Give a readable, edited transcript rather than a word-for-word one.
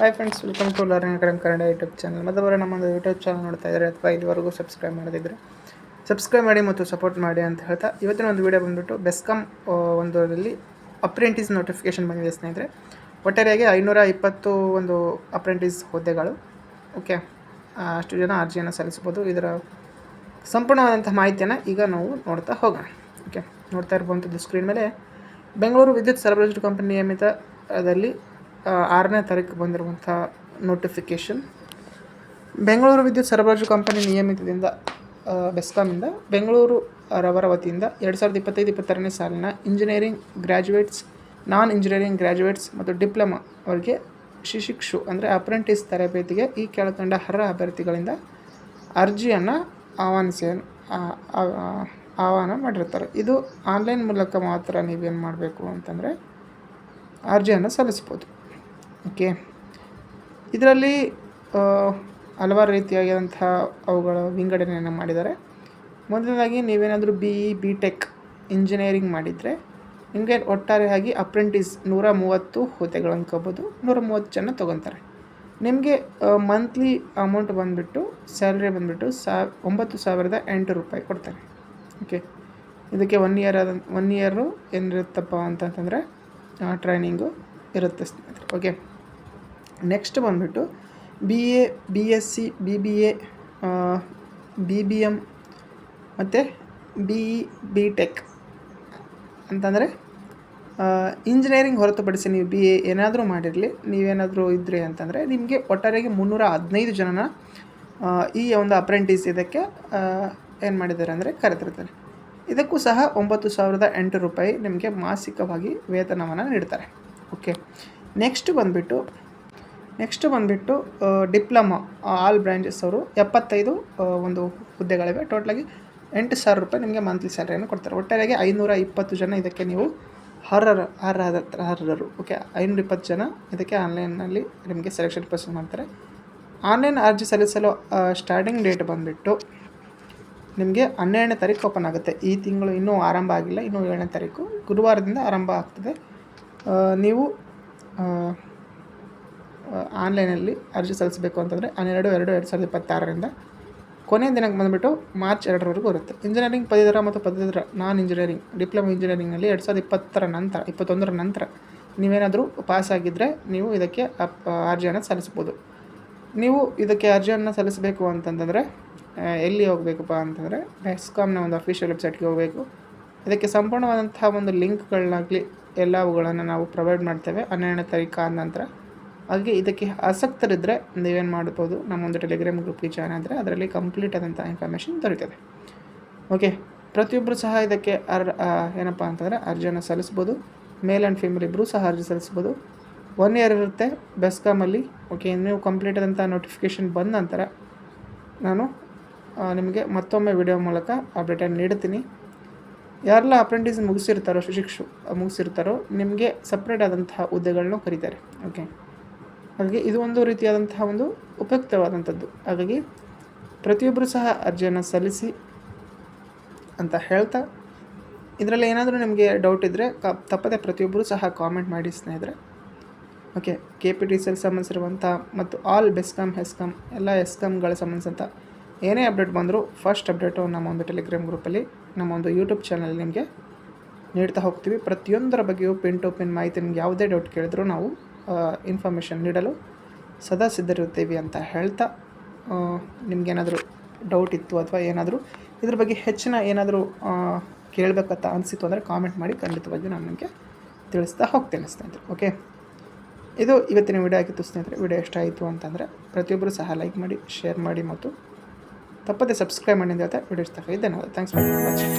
Hi friends, welcome to learning academy Kannada YouTube channel. ಮತ್ತೊಬ್ಬರು ನಮ್ಮೊಂದು YouTube channel ನೋಡ್ತಾ ಇದ್ದಾರೆ ಅಥವಾ ಇದುವರೆಗೂ ಸಬ್ಸ್ಕ್ರೈಬ್ ಮಾಡದಿದ್ದರೆ ಸಬ್ಸ್ಕ್ರೈಬ್ ಮಾಡಿ ಮತ್ತು ಸಪೋರ್ಟ್ ಮಾಡಿ ಅಂತ ಹೇಳ್ತಾ ಇವತ್ತಿನ ಒಂದು ವಿಡಿಯೋ ಬಂದುಬಿಟ್ಟು ಬೆಸ್ಕಾಮ್ ಒಂದರಲ್ಲಿ ಅಪ್ರೆಂಟಿಸ್ ನೋಟಿಫಿಕೇಷನ್ ಬಂದಿದೆ ಸ್ನೇಹಿತರೆ. ಒಟ್ಟಾರೆಯಾಗಿ 520 ಒಂದು ಅಪ್ರೆಂಟಿಸ್ ಹುದ್ದೆಗಳು. ಓಕೆ, ಅಷ್ಟು ಜನ ಅರ್ಜಿಯನ್ನು ಸಲ್ಲಿಸ್ಬೋದು. ಇದರ ಸಂಪೂರ್ಣವಾದಂಥ ಮಾಹಿತಿಯನ್ನು ಈಗ ನಾವು ನೋಡ್ತಾ ಹೋಗೋಣ. ಓಕೆ, ನೋಡ್ತಾ ಇರುವಂಥದ್ದು ಸ್ಕ್ರೀನ್ ಮೇಲೆ ಬೆಂಗಳೂರು ವಿದ್ಯುತ್ ಸರಬರಾಜು ಕಂಪನಿ ನಿಯಮಿತದಲ್ಲಿ 6ನೇ ತಾರೀಕು ಬಂದಿರುವಂಥ ನೋಟಿಫಿಕೇಷನ್. ಬೆಂಗಳೂರು ವಿದ್ಯುತ್ ಸರಬರಾಜು ಕಂಪನಿ ನಿಯಮಿತದಿಂದ ಬೆಸ್ಕಾಮಿಂದ ಬೆಂಗಳೂರು ರವರ ವತಿಯಿಂದ 2025-26ನೇ ಸಾಲಿನ ಇಂಜಿನಿಯರಿಂಗ್ ಗ್ರ್ಯಾಜುಯೇಟ್ಸ್, ನಾನ್ ಇಂಜಿನಿಯರಿಂಗ್ ಗ್ರ್ಯಾಜುಯೇಟ್ಸ್ ಮತ್ತು ಡಿಪ್ಲೊಮಾ ಅವರಿಗೆ ಶಿಶಿಕ್ಷು ಅಂದರೆ ಅಪ್ರೆಂಟಿಸ್ ತರಬೇತಿಗೆ ಈ ಕೆಳಕಂಡ ಅರ್ಹ ಅಭ್ಯರ್ಥಿಗಳಿಂದ ಅರ್ಜಿಯನ್ನು ಆಹ್ವಾನ ಮಾಡಿರ್ತಾರೆ. ಇದು ಆನ್ಲೈನ್ ಮೂಲಕ ಮಾತ್ರ ನೀವೇನು ಮಾಡಬೇಕು ಅಂತಂದರೆ ಅರ್ಜಿಯನ್ನು ಸಲ್ಲಿಸ್ಬೋದು. ಓಕೆ, ಇದರಲ್ಲಿ ಹಲವಾರು ರೀತಿಯಾದಂಥ ಅವುಗಳ ವಿಂಗಡಣೆಯನ್ನು ಮಾಡಿದ್ದಾರೆ. ಮೊದಲನೇದಾಗಿ ನೀವೇನಾದರೂ BE BTech ಇಂಜಿನಿಯರಿಂಗ್ ಮಾಡಿದರೆ ನಿಮಗೆ ಒಟ್ಟಾರೆಯಾಗಿ ಅಪ್ರೆಂಟಿಸ್ 130 ಹುದ್ದೆಗಳು ಅನ್ಕೋಬೋದು. 130 ಜನ ತೊಗೊತಾರೆ. ನಿಮಗೆ ಮಂತ್ಲಿ ಅಮೌಂಟ್ ಬಂದುಬಿಟ್ಟು ಸ್ಯಾಲ್ರಿ ಬಂದುಬಿಟ್ಟು 9,008 ರೂಪಾಯಿ ಕೊಡ್ತಾರೆ. ಓಕೆ, ಇದಕ್ಕೆ 1 ಇಯರು ಏನಿರುತ್ತಪ್ಪ ಅಂತಂತಂದರೆ ಟ್ರೈನಿಂಗು ಇರುತ್ತೆ ಸ್ನೇಹಿತರೆ. ಓಕೆ, ನೆಕ್ಸ್ಟ್ ಬಂದುಬಿಟ್ಟು BA BSc BBA BBM ಮತ್ತು BE BTech ಅಂತಂದರೆ ಇಂಜಿನಿಯರಿಂಗ್ ಹೊರತುಪಡಿಸಿ ನೀವು BA ಏನಾದರೂ ಮಾಡಿರಲಿ, ನೀವೇನಾದರೂ ಇದ್ರಿ ಅಂತಂದರೆ ನಿಮಗೆ ಒಟ್ಟಾರೆಯಾಗಿ 315 ಜನನ ಈ ಒಂದು ಅಪ್ರೆಂಟಿಸ್ ಇದಕ್ಕೆ ಏನು ಮಾಡಿದ್ದಾರೆ ಅಂದರೆ ಕರೆದಿರ್ತಾರೆ. ಇದಕ್ಕೂ ಸಹ 9,008 ರೂಪಾಯಿ ನಿಮಗೆ ಮಾಸಿಕವಾಗಿ ವೇತನವನ್ನು ನೀಡ್ತಾರೆ. ಓಕೆ, ನೆಕ್ಸ್ಟ್ ಬಂದುಬಿಟ್ಟು ಡಿಪ್ಲೊಮಾ ಆಲ್ ಬ್ರಾಂಚಸ್ ಅವರು 75 ಒಂದು ಹುದ್ದೆಗಳಿವೆ. ಟೋಟಲಾಗಿ 8,000 ರೂಪಾಯಿ ನಿಮಗೆ ಮಂತ್ಲಿ ಸ್ಯಾಲ್ರಿಯನ್ನು ಕೊಡ್ತಾರೆ. ಒಟ್ಟಾರೆಯಾಗಿ 520 ಜನ ಇದಕ್ಕೆ ನೀವು ಅರ್ಹರು. ಓಕೆ, 520 ಜನ ಇದಕ್ಕೆ ಆನ್ಲೈನಲ್ಲಿ ನಿಮಗೆ ಸೆಲೆಕ್ಷನ್ ಪ್ರೊಸೆಸ್ ಮಾಡ್ತಾರೆ. ಆನ್ಲೈನ್ ಅರ್ಜಿ ಸಲ್ಲಿಸಲು ಸ್ಟಾರ್ಟಿಂಗ್ ಡೇಟ್ ಬಂದುಬಿಟ್ಟು ನಿಮಗೆ 12ನೇ ತಾರೀಕು ಓಪನ್ ಆಗುತ್ತೆ. ಈ ತಿಂಗಳು ಇನ್ನೂ ಆರಂಭ ಆಗಿಲ್ಲ, ಇನ್ನೂ 7ನೇ ತಾರೀಕು ಗುರುವಾರದಿಂದ ಆರಂಭ ಆಗ್ತದೆ. ನೀವು ಆನ್ಲೈನಲ್ಲಿ ಅರ್ಜಿ ಸಲ್ಲಿಸಬೇಕು ಅಂತಂದರೆ 12/2/2026ರಿಂದ ಕೊನೆಯ ದಿನಕ್ಕೆ ಬಂದುಬಿಟ್ಟು ಮಾರ್ಚ್ 2ರವರೆಗೂ ಇರುತ್ತೆ. ಇಂಜಿನಿಯರಿಂಗ್ ಪದವೀಧರ ಮತ್ತು ಪದವೀಧರ ನಾನ್ ಇಂಜಿನಿಯರಿಂಗ್ ಡಿಪ್ಲೊಮಾ ಇಂಜಿನಿಯರಿಂಗ್ನಲ್ಲಿ 2021ರ ನಂತರ ನೀವೇನಾದರೂ ಪಾಸಾಗಿದ್ದರೆ ನೀವು ಇದಕ್ಕೆ ಅರ್ಜಿಯನ್ನು ಸಲ್ಲಿಸ್ಬೋದು. ನೀವು ಇದಕ್ಕೆ ಅರ್ಜಿಯನ್ನು ಸಲ್ಲಿಸಬೇಕು ಅಂತಂತಂದರೆ ಎಲ್ಲಿ ಹೋಗಬೇಕಪ್ಪ ಅಂತಂದರೆ ಬೆಸ್ಕಾಮ್ನ ಒಂದು ಅಫಿಷಿಯಲ್ ವೆಬ್ಸೈಟ್ಗೆ ಹೋಗಬೇಕು. ಇದಕ್ಕೆ ಸಂಪೂರ್ಣವಾದಂಥ ಒಂದು ಲಿಂಕ್ಗಳನ್ನಾಗಲಿ ಎಲ್ಲವುಗಳನ್ನು ನಾವು ಪ್ರೊವೈಡ್ ಮಾಡ್ತೇವೆ 12ನೇ ತಾರೀಕು ಆದ ನಂತರ. ಹಾಗೆ ಇದಕ್ಕೆ ಆಸಕ್ತರಿದ್ದರೆ ನೀವೇನು ಮಾಡ್ಬೋದು, ನಮ್ಮೊಂದು ಟೆಲಿಗ್ರಾಮ್ ಗ್ರೂಪ್ಗೆ ಜಾಯ್ನ್ ಆದರೆ ಅದರಲ್ಲಿ ಕಂಪ್ಲೀಟ್ ಆದಂಥ ಇನ್ಫಾರ್ಮೇಷನ್ ದೊರೀತದೆ. ಓಕೆ, ಪ್ರತಿಯೊಬ್ಬರು ಸಹ ಇದಕ್ಕೆ ಏನಪ್ಪ ಅಂತಂದರೆ ಅರ್ಜಿಯನ್ನು ಸಲ್ಲಿಸ್ಬೋದು. ಮೇಲ್ ಆ್ಯಂಡ್ ಫೀಮೇಲ್ ಇಬ್ಬರೂ ಸಹ ಅರ್ಜಿ ಸಲ್ಲಿಸ್ಬೋದು. 1 ಇಯರ್ ಇರುತ್ತೆ ಬೆಸ್ಕಾಮಲ್ಲಿ. ಓಕೆ, ನೀವು ಕಂಪ್ಲೀಟ್ ಆದಂಥ ನೋಟಿಫಿಕೇಷನ್ ಬಂದ ನಂತರ ನಾನು ನಿಮಗೆ ಮತ್ತೊಮ್ಮೆ ವಿಡಿಯೋ ಮೂಲಕ ಅಪ್ಡೇಟನ್ನು ನೀಡ್ತೀನಿ. ಯಾರೆಲ್ಲ ಅಪ್ರೆಂಟಿಸ್ ಮುಗಿಸಿರ್ತಾರೋ ನಿಮಗೆ ಸಪ್ರೇಟ್ ಆದಂತಹ ಹುದ್ದೆಗಳನ್ನೂ ಕರೀತಾರೆ. ಓಕೆ, ಹಾಗಾಗಿ ಇದು ಒಂದು ರೀತಿಯಾದಂತಹ ಒಂದು ಉಪಯುಕ್ತವಾದಂಥದ್ದು. ಹಾಗಾಗಿ ಪ್ರತಿಯೊಬ್ಬರು ಸಹ ಅರ್ಜಿಯನ್ನು ಸಲ್ಲಿಸಿ ಅಂತ ಹೇಳ್ತಾ, ಇದರಲ್ಲಿ ಏನಾದರೂ ನಿಮಗೆ ಡೌಟ್ ಇದ್ದರೆ ತಪ್ಪದೆ ಪ್ರತಿಯೊಬ್ಬರು ಸಹ ಕಾಮೆಂಟ್ ಮಾಡಿ ಸ್ನೇಹಿತರೆ. ಓಕೆ, KPTCL ಸಂಬಂಧಿಸಿರುವಂಥ ಮತ್ತು ಆಲ್ ಬೆಸ್ಕಾಮ್ ಹೆಸ್ಕಾಮ್ ಎಲ್ಲ ಎಸ್ಕಾಮ್ಗಳ ಸಂಬಂಧಿಸಿದಂಥ ಏನೇ ಅಪ್ಡೇಟ್ ಬಂದರೂ ಫಸ್ಟ್ ಅಪ್ಡೇಟು ನಮ್ಮ ಒಂದು ಟೆಲಿಗ್ರಾಮ್ ಗ್ರೂಪಲ್ಲಿ, ನಮ್ಮ ಒಂದು ಯೂಟ್ಯೂಬ್ ಚಾನಲ್ ನಿಮಗೆ ನೀಡ್ತಾ ಹೋಗ್ತೀವಿ. ಪ್ರತಿಯೊಂದರ ಬಗ್ಗೆಯೂ ಪಿನ್ ಟು ಪಿನ್ ಮಾಹಿತಿ ನಿಮ್ಗೆ ಯಾವುದೇ ಡೌಟ್ ಕೇಳಿದ್ರು ನಾವು ಇನ್ಫಾರ್ಮೇಷನ್ ನೀಡಲು ಸದಾ ಸಿದ್ಧರಿರ್ತೀವಿ ಅಂತ ಹೇಳ್ತಾ, ನಿಮಗೇನಾದರೂ ಡೌಟ್ ಇತ್ತು ಅಥವಾ ಏನಾದರೂ ಇದ್ರ ಬಗ್ಗೆ ಹೆಚ್ಚಿನ ಏನಾದರೂ ಕೇಳಬೇಕಂತ ಅನಿಸಿತ್ತು ಅಂದರೆ ಕಾಮೆಂಟ್ ಮಾಡಿ, ಖಂಡಿತವಾಗಿಯೂ ನಾನು ನಿಮಗೆ ತಿಳಿಸ್ತಾ ಹೋಗ್ತೇನೆ ಸ್ನೇಹಿತರೆ. ಓಕೆ, ಇದು ಇವತ್ತಿನ ವಿಡಿಯೋ ಆಗಿತ್ತು ಸ್ನೇಹಿತರೆ. ವಿಡಿಯೋ ಇಷ್ಟ ಆಯಿತು ಅಂತಂದರೆ ಪ್ರತಿಯೊಬ್ಬರು ಸಹ ಲೈಕ್ ಮಾಡಿ, ಶೇರ್ ಮಾಡಿ ಮತ್ತು ತಪ್ಪದೆ ಸಬ್ಸ್ಕ್ರೈಬ್ ಮಾಡಿ ಅಂತ ಹೇಳ್ತಾ ವಿಡಿಯೋ ಇಷ್ಟ ಆಗಿದೆ. ಧನ್ಯವಾದ. Thanks for watching.